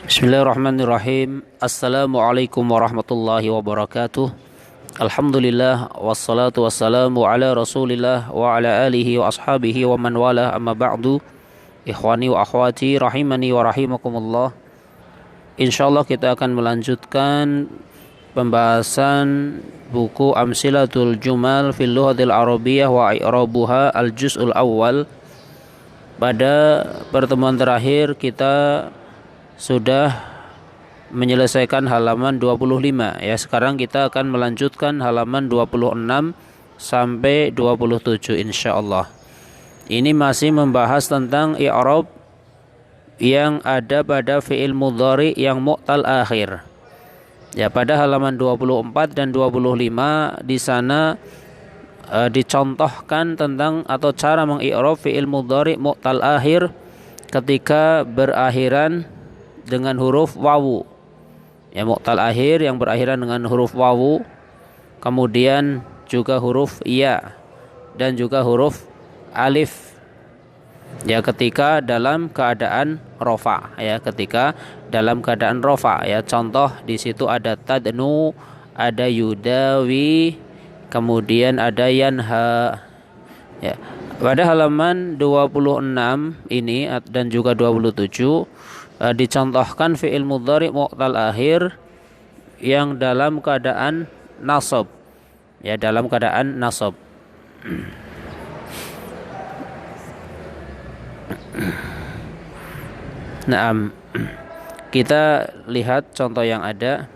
Bismillahirrahmanirrahim. Assalamualaikum warahmatullahi wabarakatuh. Alhamdulillah wassalatu wassalamu ala Rasulillah wa ala alihi wa ashabihi wa man wala amma ba'du. Ikhwani wa akhwati rahimani wa rahimakumullah. Insyaallah kita akan melanjutkan pembahasan buku Amsilatul Jumal fil Lughatil Arabiyyah wa i'rabuha al-juz'ul awal. Pada pertemuan terakhir kita sudah menyelesaikan halaman 25 ya. Sekarang kita akan melanjutkan halaman 26 sampai 27 insyaallah. Ini masih membahas tentang i'rab yang ada pada fi'il mudhari yang mu'tal akhir. Ya, pada halaman 24 dan 25 di sana dicontohkan tentang atau cara mengi'rab fi'il mudhari mu'tal akhir ketika berakhiran dengan huruf wawu. Ya, mu'tal akhir yang berakhiran dengan huruf wawu, kemudian juga huruf ya dan juga huruf alif. Ya, ketika dalam keadaan rofa, ya, ketika dalam keadaan rofa, ya. Contoh di situ ada tadnu, ada yudawi, kemudian ada yanha. Ya. Pada halaman 26 ini dan juga 27 dicontohkan fi'il mudhari mu'tal akhir yang dalam keadaan nasab. Ya, dalam keadaan nasab. Nah, kita lihat contoh yang ada.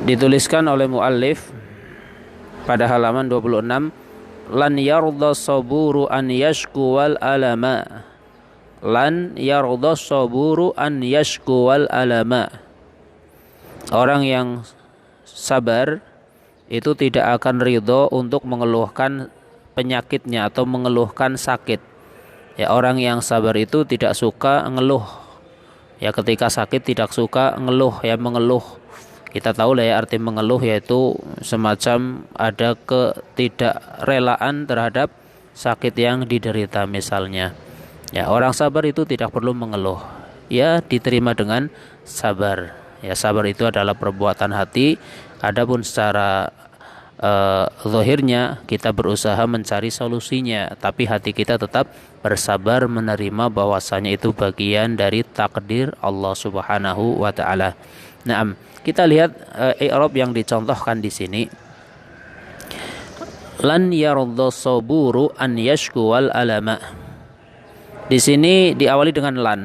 Dituliskan oleh muallif pada halaman 26, lan yarda saburu an yashku wal alama. Lan yarda saburu an yashku wal alama. Orang yang sabar itu tidak akan ridho untuk mengeluhkan penyakitnya atau mengeluhkan sakit. Ya, orang yang sabar itu tidak suka ngeluh. Ya, ketika sakit tidak suka ngeluh, ya, mengeluh. Kita tahu lah ya arti mengeluh, yaitu semacam ada ketidakrelaan terhadap sakit yang diderita misalnya. Ya, orang sabar itu tidak perlu mengeluh. Ya, diterima dengan sabar. Ya, sabar itu adalah perbuatan hati. Adapun secara zahirnya kita berusaha mencari solusinya, tapi hati kita tetap bersabar menerima bahwasanya itu bagian dari takdir Allah Subhanahu wa taala. Nah, kita lihat i'rab yang dicontohkan di sini. Lan yarda saburu an yashku wal alama. Di sini diawali dengan lan.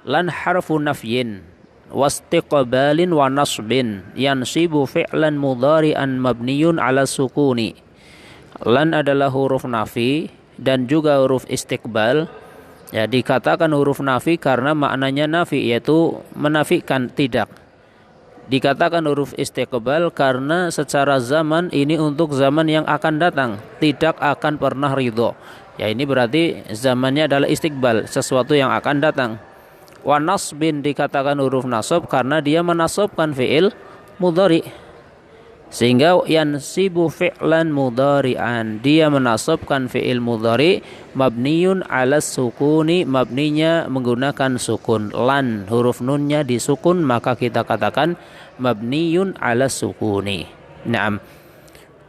Lan harfu nafyin wastiqbalin wa nasbin yansibu fi'lan mudhari'an mabniyun ala sukuni. Lan adalah huruf nafi dan juga huruf istiqbal. Ya, dikatakan huruf nafi karena maknanya nafi, yaitu menafikan, tidak. Dikatakan huruf istiqbal karena secara zaman ini untuk zaman yang akan datang, tidak akan pernah ridho. Ya, ini berarti zamannya adalah istiqbal, sesuatu yang akan datang. Wa nasbin dikatakan huruf nasab karena dia menasabkan fi'il mudhari. Sehingga yansibu fi'lan mudhari'an, dia menasabkan fi'il mudhari mabniyun ala sukuni, mabninya menggunakan sukun. Lan huruf nunnya disukun, maka kita katakan mabniyun ala sukuni. Naam.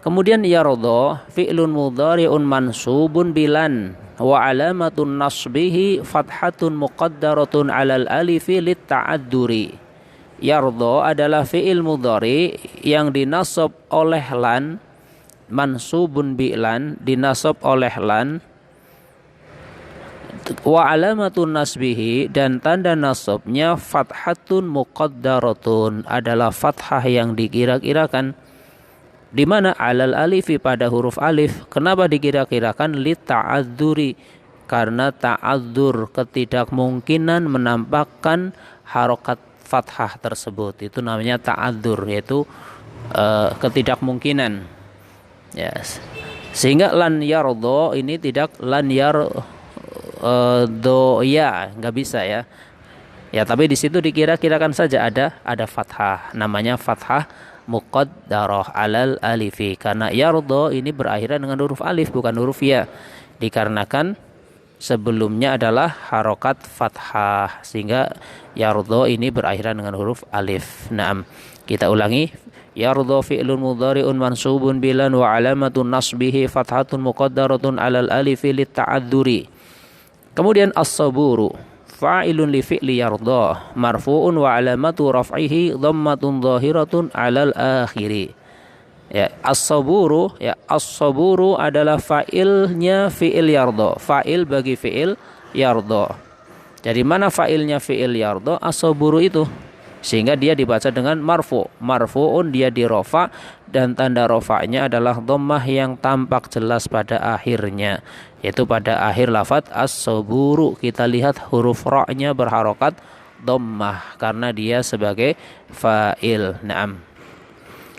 Kemudian yarda fi'lun mudhari'un mansubun bilan wa alamatun nasbihi fathatun muqaddaratun 'alal alifi lit ta'adduri. Yarda adalah fi'il mudhari yang dinasab oleh lan, mansubun bilan, dinasab oleh lan, wa alamatun nasbihi, dan tanda nasabnya fathatun muqaddaratun, adalah fathah yang dikira-kirakan. Di mana alal alifi, pada huruf alif. Kenapa dikira-kirakan? Li ta'adzuri, karena ta'adzur, ketidakmungkinan menampakkan harokat fathah tersebut. Itu namanya ta'adzur, yaitu ketidakmungkinan. Yes. Sehingga lan yardo ini tidak lan yardo ya, nggak bisa ya. Ya, tapi di situ dikira-kirakan saja ada fathah, namanya fathah muqaddarah alal alifi, karena yardo ini berakhiran dengan huruf alif bukan huruf ya, dikarenakan sebelumnya adalah harokat fathah, sehingga yardha ini berakhiran dengan huruf alif. Naam. Kita ulangi. Yardha fi'lun mudhari'un mansubun bilan wa alamatun nasbihi fathatun muqaddaratun 'alal alifi litta'adzuri. Kemudian as-saburu fa'ilun li fi'li yardha marfu'un wa alamatu raf'ihi dhammatun dhahiratun 'alal akhiri. Ya, as-saburu, ya, as-saburu adalah fa'ilnya fi'il yardha, fa'il bagi fi'il yardha. Jadi mana fa'ilnya fi'il yardha? As-saburu itu. Sehingga dia dibaca dengan marfu. Marfu'un, dia dirofa, dan tanda rofa'nya adalah dhammah yang tampak jelas pada akhirnya, yaitu pada akhir lafaz as-saburu. Kita lihat huruf ra-nya berharokat dhammah karena dia sebagai fa'il. Naam.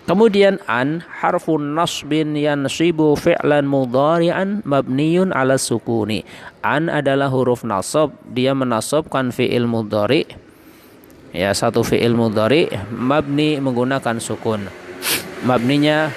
Kemudian an harfun nasbin yansibu fi'lan mudhari'an mabniyun 'ala sukuni. An adalah huruf nasab, dia menasabkan fi'il mudhari'. Ya, satu fi'il mudhari' mabni menggunakan sukun. Mabninya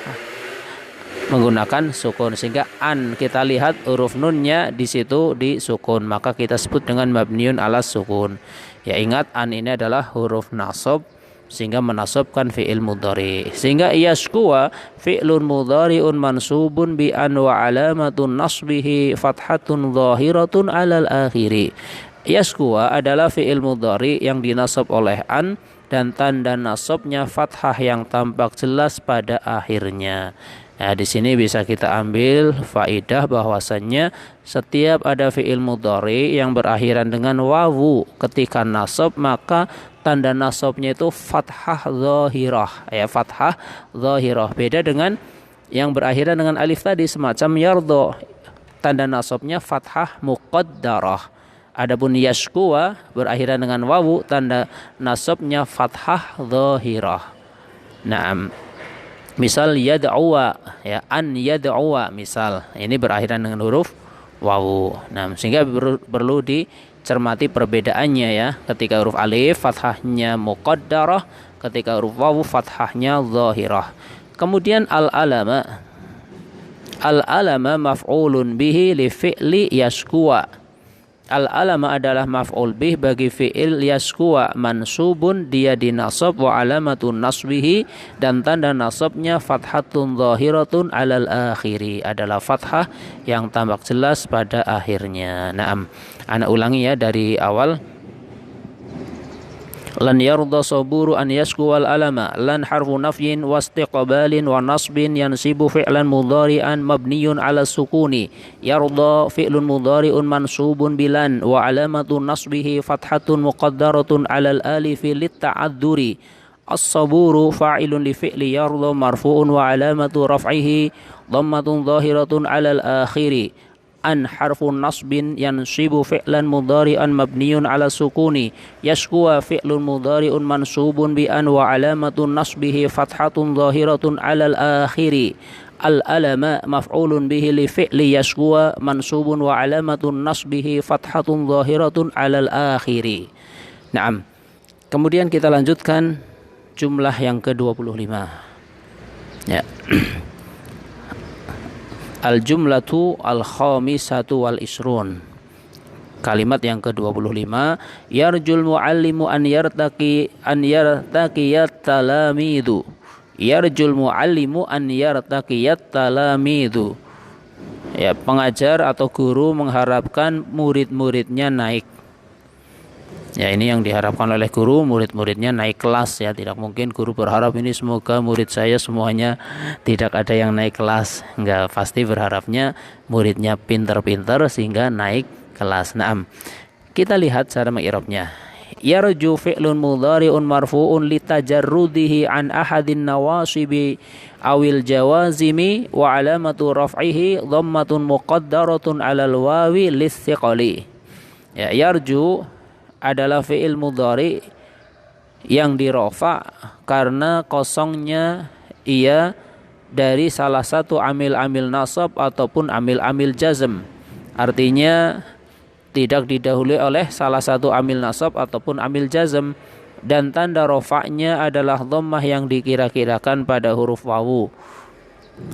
menggunakan sukun, sehingga an kita lihat huruf nunnya di situ di sukun, maka kita sebut dengan mabniyun 'ala sukun. Ya, ingat an ini adalah huruf nasab sehingga menasabkan fi'il mudhari. Sehingga yashkuwa fi'lun mudhari'un mansubun bi an wa alamatun nasbihi fathatun dhahiratun 'alal akhiri. Yashkuwa adalah fi'il mudhari yang dinasab oleh an dan tanda nasabnya fathah yang tampak jelas pada akhirnya. Nah, di sini bisa kita ambil faidah bahwasannya setiap ada fi'il mudhari yang berakhiran dengan wawu ketika nasab, maka tanda nasabnya itu fathah zahirah, ya, fathah zahirah. Beda dengan yang berakhiran dengan alif tadi, semacam yardha, tanda nasabnya fathah muqaddarah. Adapun yashkuwa berakhiran dengan wawu, tanda nasabnya fathah zahirah. Naam. Misal yad'uwa, ya, an yad'uwa misal, ini berakhiran dengan huruf wawu. Nah, sehingga perlu dicermati perbedaannya, ya. Ketika huruf alif fathahnya muqaddarah, ketika huruf wawu fathahnya zahirah. Kemudian al-alama. Al-alama maf'ulun bihi li fi'li yashkuwa. Al-alama adalah maf'ul bih bagi fi'il yashkuwa, mansubun, dia dinasab, wa alamatun nasbihi, dan tanda nasabnya fathatun zahiratun 'alal akhiri, adalah fathah yang tampak jelas pada akhirnya. Naam. Ana ulangi, ya, dari awal. Lan yarda saburu an yashkuwal alama. Lan harfu nafyin wastiqbalin wa nasbin yansibu fi'lan mudhari'an mabniyun 'ala sukuni. Yarda fi'lun mudhari'un mansubun bilan wa alamatun nasbihi fathatun muqaddaratun 'alal alifi litta'adzuri. As-saburu fa'ilun li fi'li yarda marfu'un wa alamatu raf'ihi dhammatun zahiratun 'alal akhiri. An harfun nasbin yansibu fi'lan mudhari'an mabniyun 'ala sukuni. Yashkuwa fi'lun mudhari'un mansubun bi an wa alamatun nasbihi fathatun zahiratun 'alal akhiri. Al-alama maf'ulun bihi li fi'li yashkuwa mansubun wa alamatun nasbihi fathatun zahiratun 'alal akhiri. Naam. Kemudian kita lanjutkan jumlah yang ke-25. Ya. Al-jumlatu al-khamisatu wal isrun. Kalimat yang ke-25, yarjul muallimu an yartaqiyat talamidu. Yarjul muallimu an yartaqiyat talamidu. Ya, pengajar atau guru mengharapkan murid-muridnya naik. Ya, ini yang diharapkan oleh guru, murid-muridnya naik kelas, ya. Tidak mungkin guru berharap ini semoga murid saya semuanya tidak ada yang naik kelas. Enggak, pasti berharapnya muridnya pintar-pintar sehingga naik kelas. Naam. Kita lihat cara mengi'rabnya. Yarju fi'lun mudhari'un marfu'un litajarrudihi an ahadin nawasibi awil jawazimi wa alamatu raf'ihi dhammatun muqaddaratun 'alal wawi listiqali. Ya, yarju adalah fi'il mudhari yang dirofa karena kosongnya ia dari salah satu amil-amil nasab ataupun amil-amil jazm. Artinya tidak didahului oleh salah satu amil nasab ataupun amil jazm, dan tanda rofa'nya adalah dhammah yang dikira-kirakan pada huruf wawu.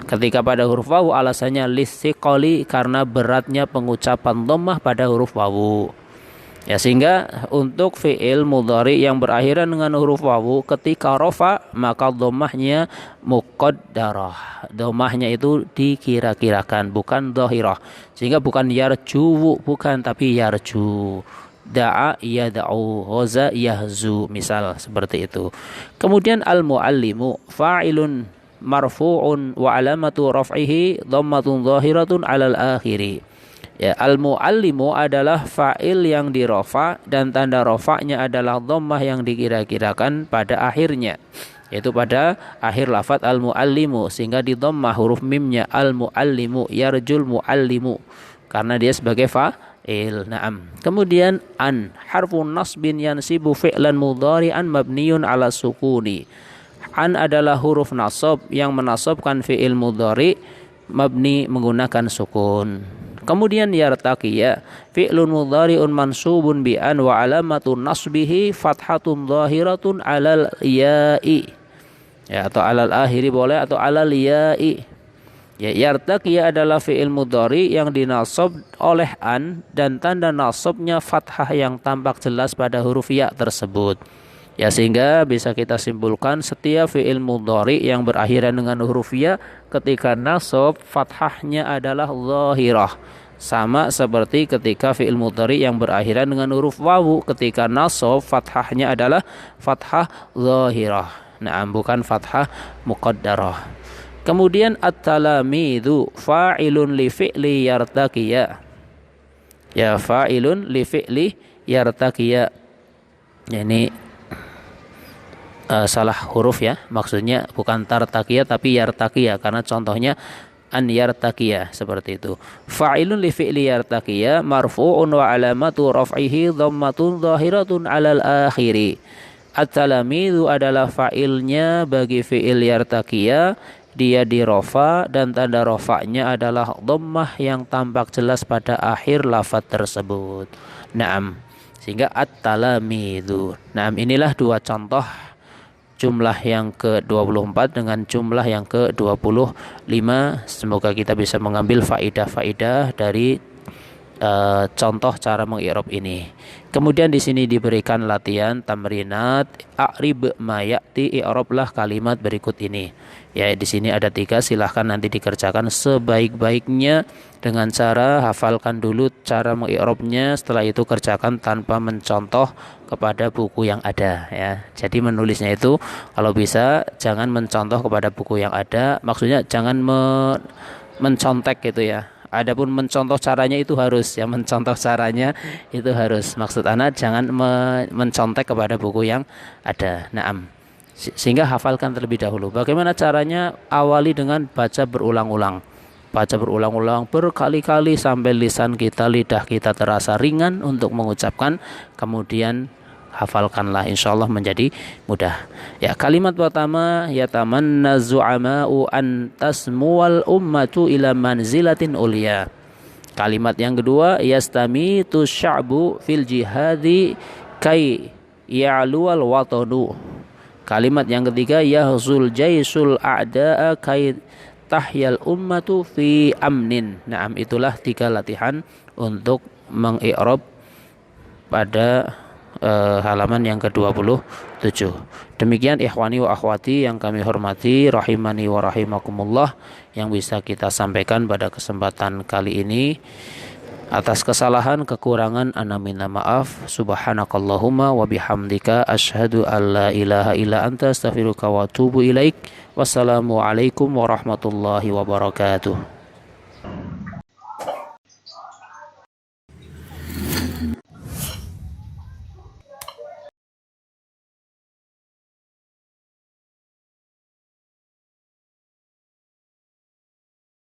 Ketika pada huruf wawu alasannya listiqoli karena beratnya pengucapan dhammah pada huruf wawu. Ya, sehingga untuk fi'il mudhari yang berakhiran dengan huruf wawu ketika rofa maka dhammahnya muqaddarah. Dhammahnya itu dikira-kirakan, bukan dhahirah. Sehingga bukan yarju, bukan, tapi yarju. Da'a yad'u, ghaza yahzu, misal seperti itu. Kemudian al-muallimu fa'ilun marfu'un wa alamatu raf'ihi dhammatun dhahiratun 'alal akhiri. Ya, al-muallimu adalah fa'il yang dirofa dan tanda rofa'nya adalah dhammah yang dikira-kirakan pada akhirnya, yaitu pada akhir lafaz al-muallimu, sehingga di dhammah huruf mimnya al-muallimu, yarjul muallimu, karena dia sebagai fa'il. Naam. Kemudian an harfun nasbin yansibu fi'lan mudhari'an mabniyun 'ala sukuni. An adalah huruf nasab yang menasabkan fi'il mudhari mabni menggunakan sukun. Kemudian yartaqiya fi'lun mudhari'un mansubun bi an wa alamatun nasbihi fathatun dhahiratun 'alal ya'i. Ya, atau 'alal akhiri boleh, atau 'alal ya'i. Ya, yartaqiya adalah fi'il mudhari yang dinasab oleh an dan tanda nasabnya fathah yang tampak jelas pada huruf ya tersebut. Ya, sehingga bisa kita simpulkan setiap fi'il mudhari yang berakhiran dengan huruf ya ketika nasab fathahnya adalah zahirah. Sama seperti ketika fi'il mudhari yang berakhiran dengan huruf wawu ketika nasab fathahnya adalah fathah zahirah. Nah, bukan fathah muqaddarah. Kemudian at-talamidu fa'ilun li fi'li yartaqiya. Ya, fa'ilun li fi'li yartaqiya. Ini salah huruf ya, maksudnya bukan tartaqiya tapi yartaqiya, karena contohnya an yartaqiya seperti itu. Fa'ilun li fi'li yartaqiya marfu'un wa alamatu raf'ihi dhammatun dhahiratun 'alal akhiri. At-talamidu adalah fa'ilnya bagi fi'il yartaqiya, dia dirofa dan tanda rofa'nya adalah dhammah yang tampak jelas pada akhir lafaz tersebut. Naam. Sehingga at-talamidu. Naam, inilah dua contoh jumlah yang ke-24 dengan jumlah yang ke-25. Semoga kita bisa mengambil faidah-faidah dari contoh cara mengi'rab ini. Kemudian di sini diberikan latihan tamrinat a'rib ma ya'ti, i'rablah kalimat berikut ini. Ya, di sini ada 3, silahkan nanti dikerjakan sebaik-baiknya dengan cara hafalkan dulu cara mengi'rabnya, setelah itu kerjakan tanpa mencontoh kepada buku yang ada ya. Jadi menulisnya itu kalau bisa jangan mencontoh kepada buku yang ada, maksudnya jangan mencontek gitu ya. Adapun mencontoh caranya itu harus ya, mencontoh caranya itu harus. Maksud anak jangan mencontek kepada buku yang ada. Naam. Sehingga hafalkan terlebih dahulu. Bagaimana caranya? Awali dengan baca berulang-ulang. Baca berulang-ulang berkali-kali sampai lisan kita, lidah kita terasa ringan untuk mengucapkan. Kemudian hafalkanlah, insyaallah menjadi mudah. Ya, kalimat pertama yatamanna zu'ama'u an tasmuwal ummatu ila manzilatin ulia. Kalimat yang kedua yastamitu sya'bu fil jihadi kai ya'luwal watanu. Kalimat yang ketiga yahzul jaisul a'da'a kai tahyal ummatu fi amnin. Naam, itulah 3 latihan untuk mengi'rab pada halaman yang ke-27. Demikian ikhwani wa akhwati yang kami hormati, rahimani wa rahimakumullah, yang bisa kita sampaikan pada kesempatan kali ini. Atas kesalahan kekurangan ana minta maaf. Subhanakallahumma wa bihamdika asyhadu an la ilaha illa anta astaghfiruka wa atubu ilaik. Wassalamualaikum warahmatullahi wabarakatuh.